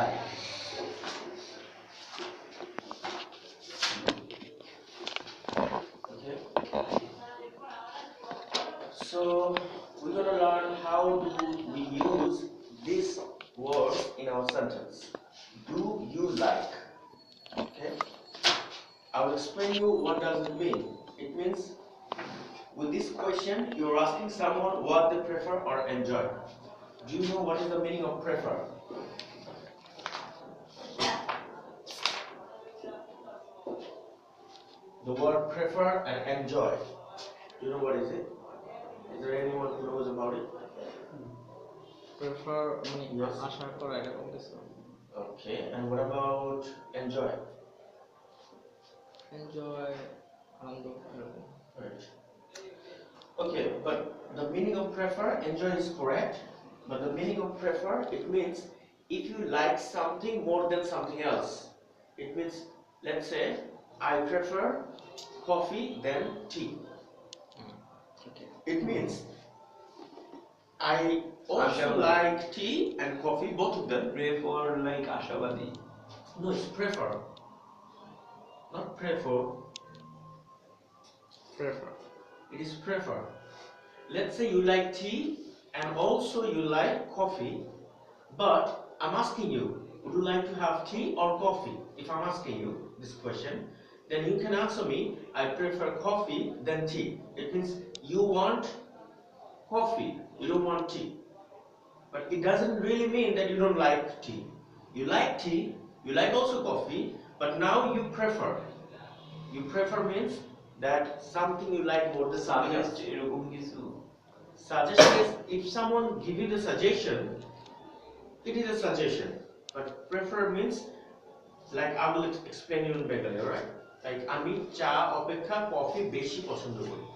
like. Okay. So we're gonna learn how do we use this word in our sentence. Do you like? Okay. I will explain you what does it mean. It means with this question you're asking someone what they prefer or enjoy. Do you know what is the meaning of prefer? The word prefer and enjoy. Do you know what is it? Is there anyone who knows about it? Prefer Yes. আশা করা এরকম কিছু Okay, and what about enjoy? enjoy আনন্দ এরকম Right. Okay, but the meaning of prefer, enjoy is correct, but the meaning of prefer, it means if you like something more than something else. It means, let's say, I prefer coffee than tea. okay It means I also like tea and coffee, both of them. Prefer like আশাবাদী. No, it's prefer, not prefer. prefer It is prefer. Let's say you like tea and also you like coffee, but I'm asking you, would you like to have tea or coffee? If I'm asking you this question, then you can answer me, I prefer coffee than tea. It means you want coffee, you don't want tea. But it doesn't really mean that you don't like tea. You like tea, you like also coffee, but now you prefer. You prefer means that something you like more than something else. Suggest এরকম কিছু. Suggestion is if someone give you the suggestion, it is a suggestion. But prefer means like I will explain you in Bengali, alright? Like আমি চা অপেক্ষা coffee বেশি পছন্দ করি.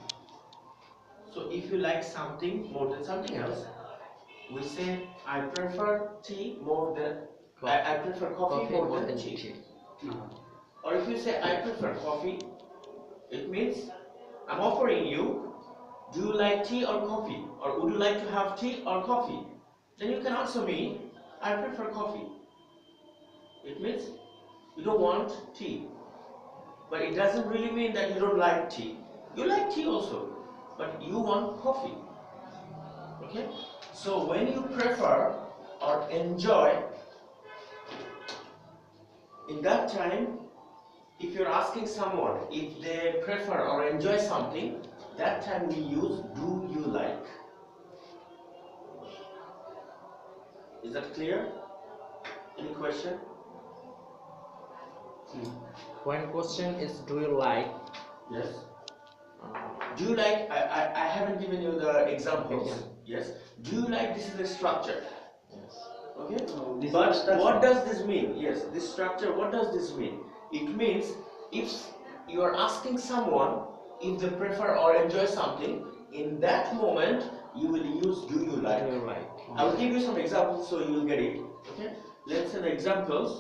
So if you like something more than something else, we say I prefer tea more than I prefer coffee more than tea. Or if you say I prefer coffee, it means I'm offering you, do you like tea or coffee? Or would you like to have tea or coffee? Then you can answer me, I prefer coffee. It means you don't want tea. But it doesn't really mean that you don't like tea. You like tea also, but you want coffee. Okay? So when you prefer or enjoy, in that time, if you're asking someone if they prefer or enjoy something, that time we use do you like. Is that clear? Any question? when question is do you like Yes. Do you like, I haven't given you the examples. Yes. Do you like, this is the structure. yes Okay? This But is structure. what does this mean? Yes, this structure, what does this mean? It means if you are asking someone if they prefer or enjoy something, in that moment you will use do you like. do you like I will give you some examples so you will get it. Okay? Let's say the examples.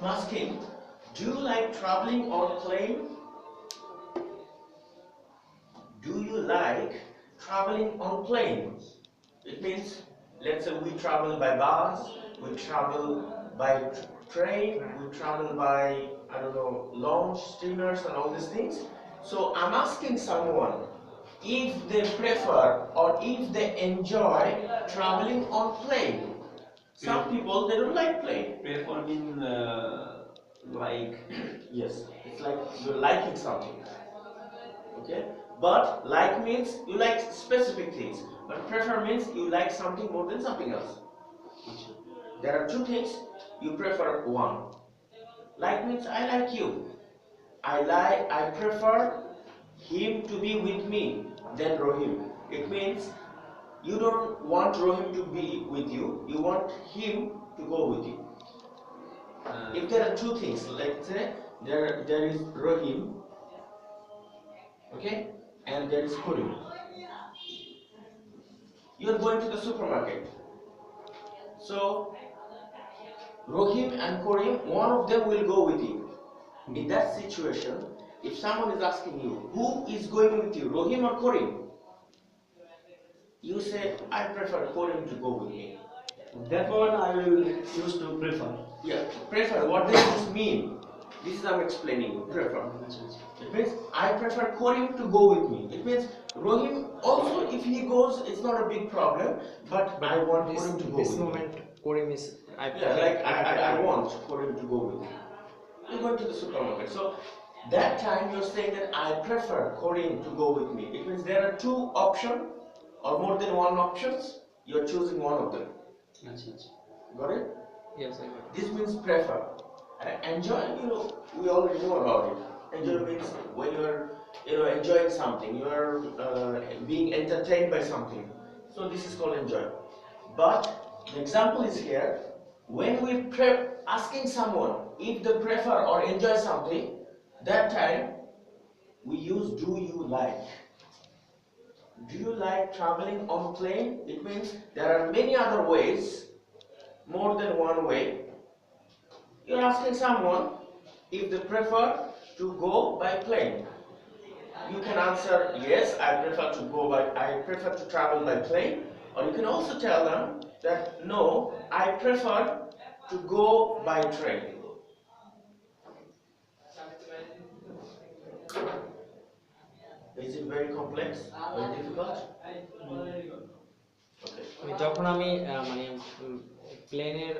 I'm asking, do you like traveling on plane? Do you like traveling on plane? It means, let's say we travel by bus, we travel by train, we travel by, I don't know, launch, steamers and all these things. So I'm asking someone if they prefer or if they enjoy traveling on plane. Some people, they don't like plane. Prefer mean like. Yes, it's like you're liking something. Okay? But like means you like specific things. But prefer means you like something more than something else. There are two things, you prefer one. Like means I like you. I prefer him to be with me than Rohim. It means you don't want Rohim to be with you, you want him to go with you. If there are two things, let's say there is Rohim, okay, and there is Kurim. You are going to the supermarket. So Rohim and Korim, one of them will go with you. In that situation, if someone is asking you, who is going with you, Rohim or Korim? You say, I prefer Korim to go with me. That one I will choose to prefer. Yeah, prefer, what does this mean? This is I'm explaining you, prefer. It means I prefer Korim to go with me. It means Rohim also, if he goes, it's not a big problem, but I want this, Korim to go this with me. moment Korim is Yeah, like I want Korim to go with me. You're going to the supermarket. So that time you're saying that I prefer Korim to go with me. It means there are two options or more than one options. You're choosing one of them. Got it? Yes, I got it. This means prefer. Enjoy, we already know about it. Enjoy means when you're enjoying something, you're being entertained by something. So this is called enjoy. But the example is here. When we asking someone if they prefer or enjoy something, that time we use do you like. Do you like traveling on plane? It means there are many other ways, more than one way. You're asking someone if they prefer to go by plane. You can answer yes, I prefer to travel by plane, or you can also tell them that no, I prefer to go by train. Is it very complex? Very difficult? Okay. যখন আমি মানে প্লেনের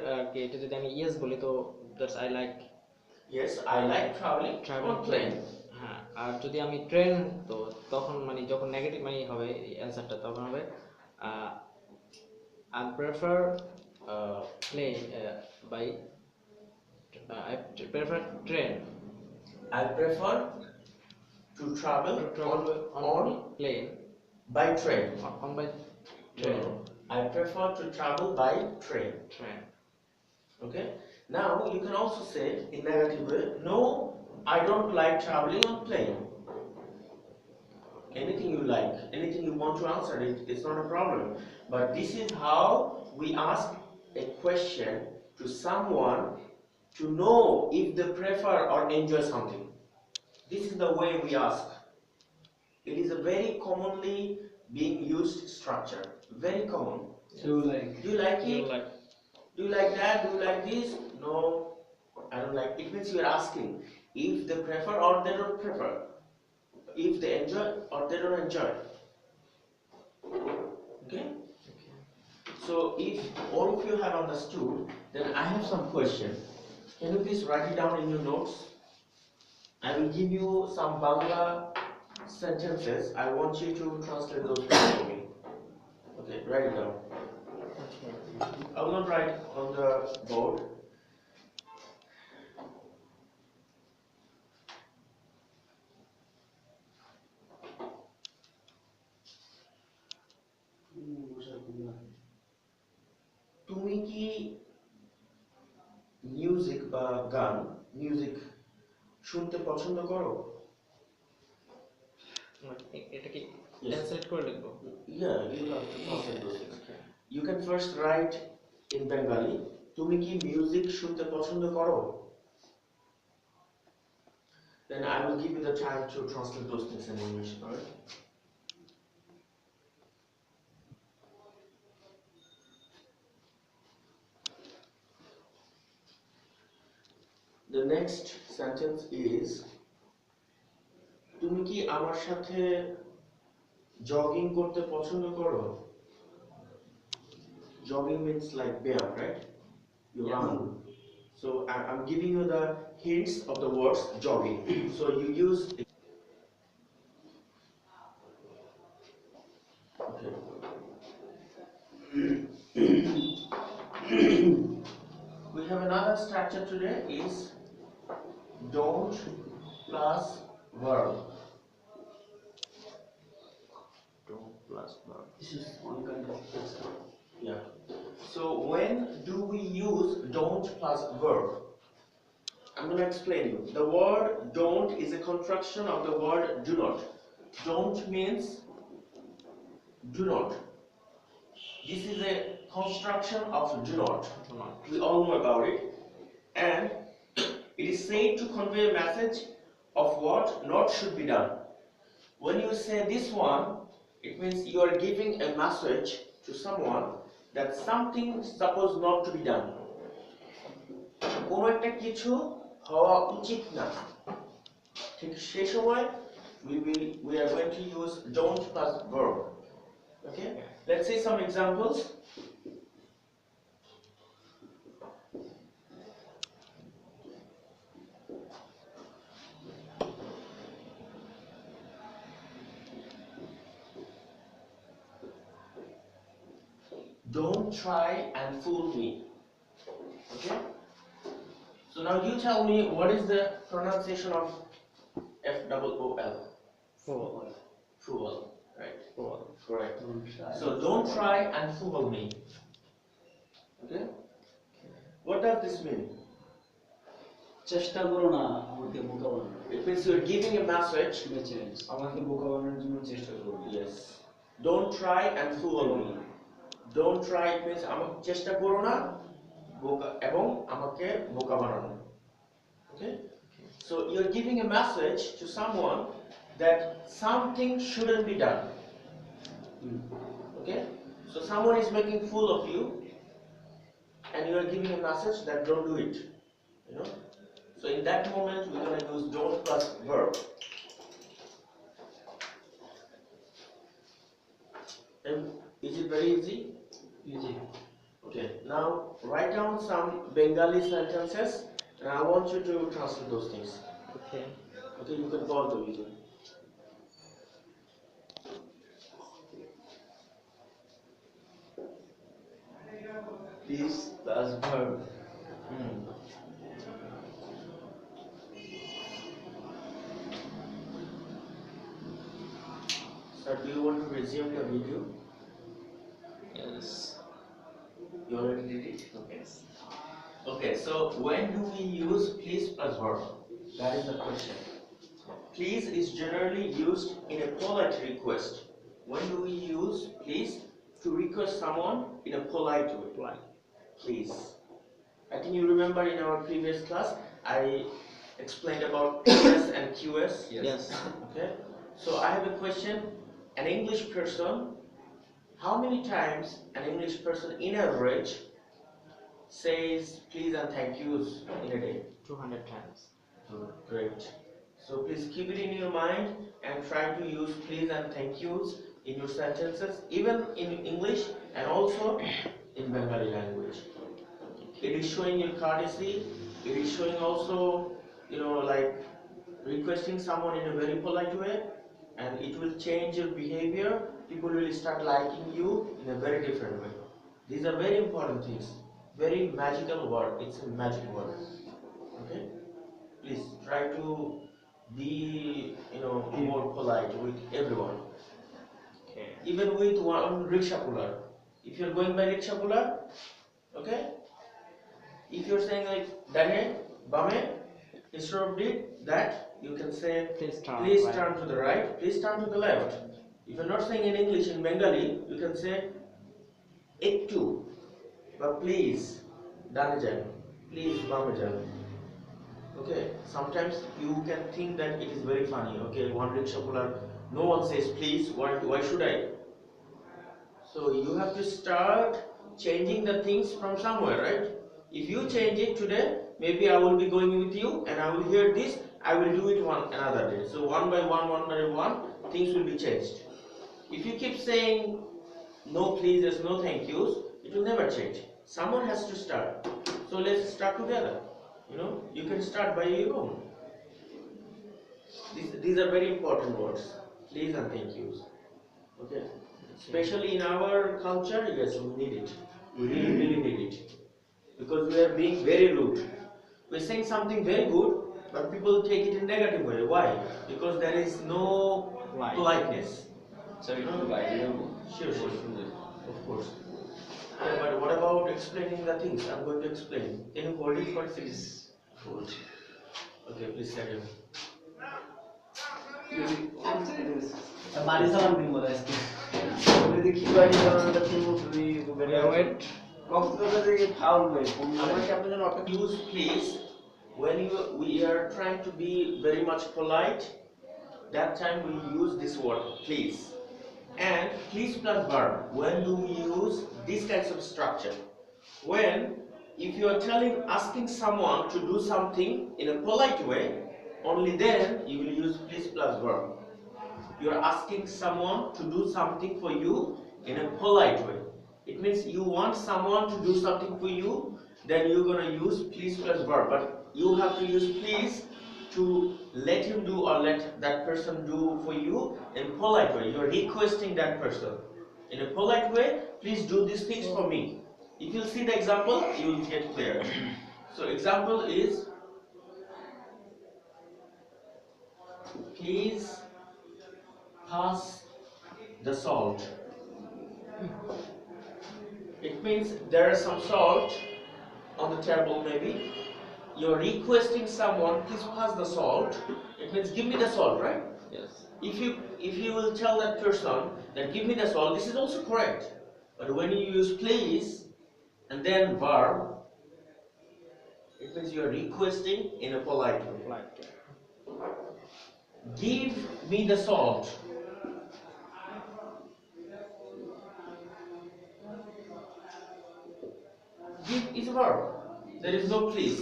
এটা যদি আমি yes বলি তো that's I like Yes, I like traveling on plane. হ্যাঁ, আর যদি আমি ট্রেন তো তখন মানে যখন নেগেটিভ মানে হবে অ্যানসারটা তখন হবে I prefer plane by I prefer train I prefer to travel on plane by train. on by No, train. no. I prefer to travel by train. Train. Okay. Now you can also say in negative way, no, I don't like traveling on plane. Anything you like, anything you want to answer, it's not a problem. But this is how we ask a question to someone to know if they prefer or enjoy something. This is the way we ask. It is a very commonly being used structure. Very common. So like. Do you like it? Like Do you like that? Do you like this? No, I don't like. It means you are asking if they prefer or they don't prefer. If they enjoy or they don't enjoy. Okay? So if all of you have understood, then I have some question. Can you please write it down in your notes? I will give you some Bangla sentences. I want you to translate those for me. Okay, write it down. I will not write on the board. তুমি কি music বা গান music শুনতে পছন্দ করো? এটা কি translate করে লিখবো? Yeah, you have to translate those things. You can first write in Bengali, তুমি কি মিউজিক শুনতে পছন্দ করো? Then I will give you the time to translate those things in English, alright? The next sentence is তুমি কি আমার সাথে jogging করতে পছন্দ করো? Jogging means like ব্যায়াম, right? You run. So I'm giving you the hints of the words jogging. So you use. Okay. We have another structure today is don't plus verb. Don't plus verb. This is one kind of example. Yeah. So when do we use don't plus verb? I'm going to explain you. The word don't is a contraction of the word do not. Don't means do not. This is a construction of do not. We all know about it. and it is said to convey a message of what not should be done. When you say this one, it means you are giving a message to someone that something is supposed not to be done. কোনো একটা কিছু হওয়া উচিত না, ঠিক সেই সময় we are going to use don't plus verb. Okay, let's see some examples. Don't try and fool me. Okay, so now you tell me what is the pronunciation of F-O-O-L. Fool. Fool, right? Fool. Correct. Don't try. So don't try and fool me. Okay, what does this mean? চেষ্টা করো না আমাকে বোকা বানানোর। It means you're giving a message. Change. আমাকে বোকা বানানোর জন্য চেষ্টা করো। Yes. Don't try and fool me. Don't try it means আমাকে চেষ্টা করো না বোকা এবং আমাকে বোকা বানানো। Okay? So you're giving a message to someone that something shouldn't be done. Okay? So someone is making fool of you and you are giving a message that don't do it. You know? So in that moment we're going to use don't plus verb. And is it very easy? Easy. Okay, now write down some Bengali sentences and I want you to translate those things. Okay. Okay, you can pause the video. Please plus verb. Sir, do you want to resume the video? Yes. You already did it? Okay. Okay, so when do we use please plus verb? That is the question. Please is generally used in a polite request. When do we use please to request someone in a polite way? Please. I think you remember in our previous class, I explained about PS and QS. Yes. Okay. So I have a question. An English person, how many times an English person in average says please and thank yous in a day? 200 times. Great. So please keep it in your mind and try to use please and thank yous in your sentences, even in English and also in Bengali language. It is showing your courtesy. It is showing also, like requesting someone in a very polite way, and it will change your behavior. People will start liking you in a very different way. These are very important things. Very magical word. It's a magic word. Okay? Please try to be, more polite with everyone. Okay. Even with one rickshaw puller. If you're going by rickshaw puller, okay? If you're saying like Dane, Bame, instead of that, you can say Please turn please right. turn to the right, please turn to the left. If you're not saying in English, in Bengali, you can say ektu, but please, Danajan, please Bamajan. Okay, sometimes you can think that it is very funny. Okay, one rickshaw puller, no one says please, why should I? So you have to start changing the things from somewhere, right? If you change it today, maybe I will be going with you and I will hear this, I will do it another day. So one by one, things will be changed. If you keep saying no pleases, no thank yous, it will never change. Someone has to start. So let's start together. You can start by your own. These are very important words. Please and thank yous. Okay. Especially in our culture, yes, we need it. We really need it. Because we are being very rude. We're saying something very good, but people take it in negative way. Why? Because there is no Why? politeness. Sorry to guide you. Sure. Of course. Yeah, but what about explaining the things? I'm going to explain. Can you hold it for 6? Hold. Okay, please carry on. বাড়ি সালাম দিন বলে আজকে। বলে দেখি বাড়ি সালামটা তুমি Yeah, wait. কক্সবাজারে ফাউল ভাই আমরা কি আপনার জন্য অপেক্ষা use please when we are trying to be very much polite, that time we use this word please. And please plus verb, when do we use these kinds of structure? When if you are asking someone to do something in a polite way, only then you will use please plus verb. You are asking someone to do something for you in a polite way. It means you want someone to do something for you, then you're gonna use please plus verb. But you have to use please to let him do or let that person do for you in polite way. You're requesting that person in a polite way. Please do these things for me. If you see the example, you will get clear. So example is, please pass the salt. It means there is some salt on the table maybe. You're requesting someone, please pass the salt. It means give me the salt, right? Yes. If you will tell that person that give me the salt, this is also correct. But when you use please and then verb, it means you are requesting in a polite way. Like Give me the salt. Give is a verb. There is no please.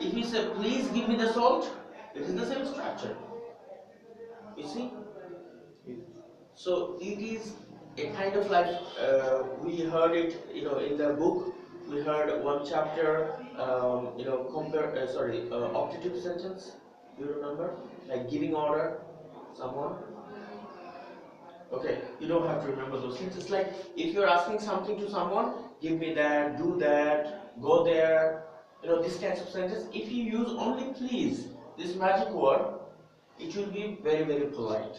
If you say please give me the salt, it is the same structure. You see? So it is a kind of like we heard it, in the book. We heard one chapter, octative sentence. You remember, like giving order, someone. Okay, you don't have to remember those things. It's like if you're asking something to someone, give me that, do that, go there. These kinds of sentences. If you use only please, this magic word, it will be very, very polite.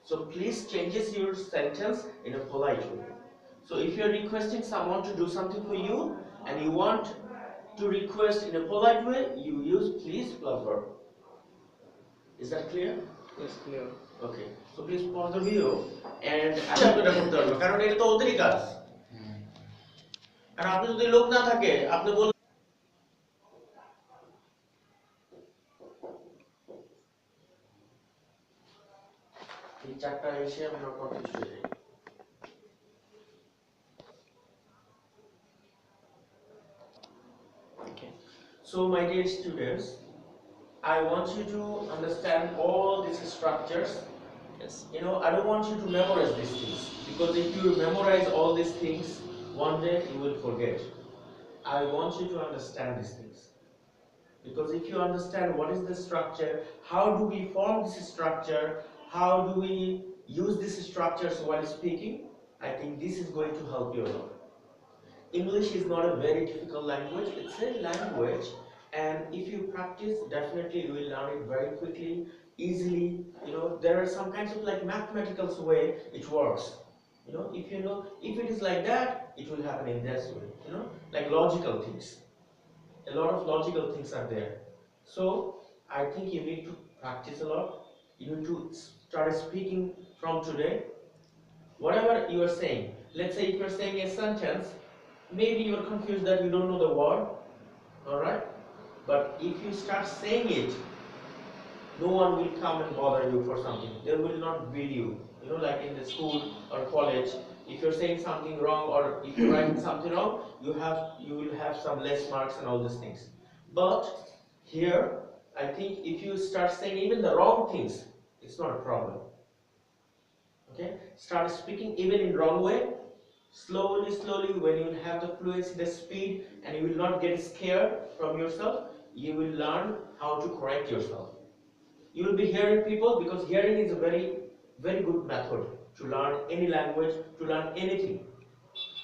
So please changes your sentence in a polite way. So if you're requesting someone to do something for you and you want to request in a polite way, you use please plus verb. Is that clear? yes, clear. Okay. So please pause the video and আপনারা করতে পারবেন কারণ এটা তো ওদেরই কাজ। আর আপনি যদি লোক না থাকে আপনি বল এই চারটা এসে আমরা কনফিউজ হয়ে যাই। Okay. So my dear students, I want you to understand all these structures. Yes. I don't want you to memorize these things because if you memorize all these things, one day you will forget. I want you to understand these things because if you understand what is the structure, how do we form this structure, how do we use these structures while speaking, I think this is going to help you a lot. English is not a very difficult language, it's a language, and if you practice, definitely you will learn it very quickly, easily. There are some kinds of like mathematical way it works. If it is like that, it will happen in this way, like logical things. A lot of logical things are there. So I think you need to practice a lot. You need to start speaking from today. Whatever you are saying, let's say if you're saying a sentence, maybe you're confused that you don't know the word, alright? But if you start saying it, no one will come and bother you for something. They will not beat you. Like in the school or college, if you're saying something wrong or if you're writing something wrong, you will have some less marks and all these things. But here, I think if you start saying even the wrong things, it's not a problem. Okay? Start speaking even in wrong way. Slowly, when you have the fluency, the speed, and you will not get scared from yourself, you will learn how to correct yourself. You will be hearing people because hearing is a very, very good method to learn any language, to learn anything.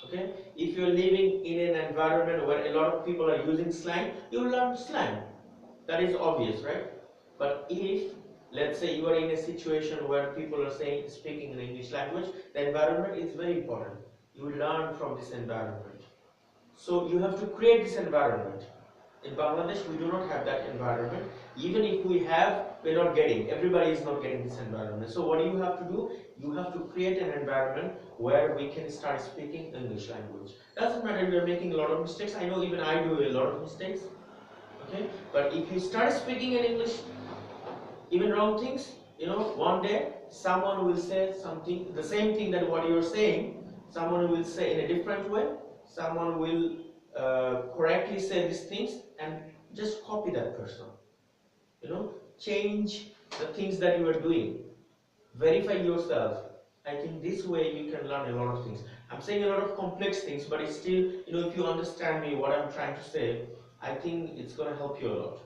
Okay? If you're living in an environment where a lot of people are using slang, you will learn slang. That is obvious, right? But if, let's say, you are in a situation where people are speaking in English language, the environment is very important. You will learn from this environment. So you have to create this environment. In Bangladesh, we do not have that environment. Even if we have, we're not getting. Everybody is not getting this environment. So what do you have to do? You have to create an environment where we can start speaking English language. Doesn't matter we are making a lot of mistakes. I know even I do a lot of mistakes. Okay, but if you start speaking in English, even wrong things, one day someone will say something, the same thing that what you're saying, someone will say in a different way. Someone will correctly say these things, and just copy that person. Change the things that you are doing. Verify yourself. I think this way you can learn a lot of things. I'm saying a lot of complex things, but it's still, if you understand me, what I'm trying to say, I think it's going to help you a lot.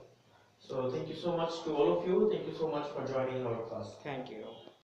So thank you so much to all of you. Thank you so much for joining our class. Thank you.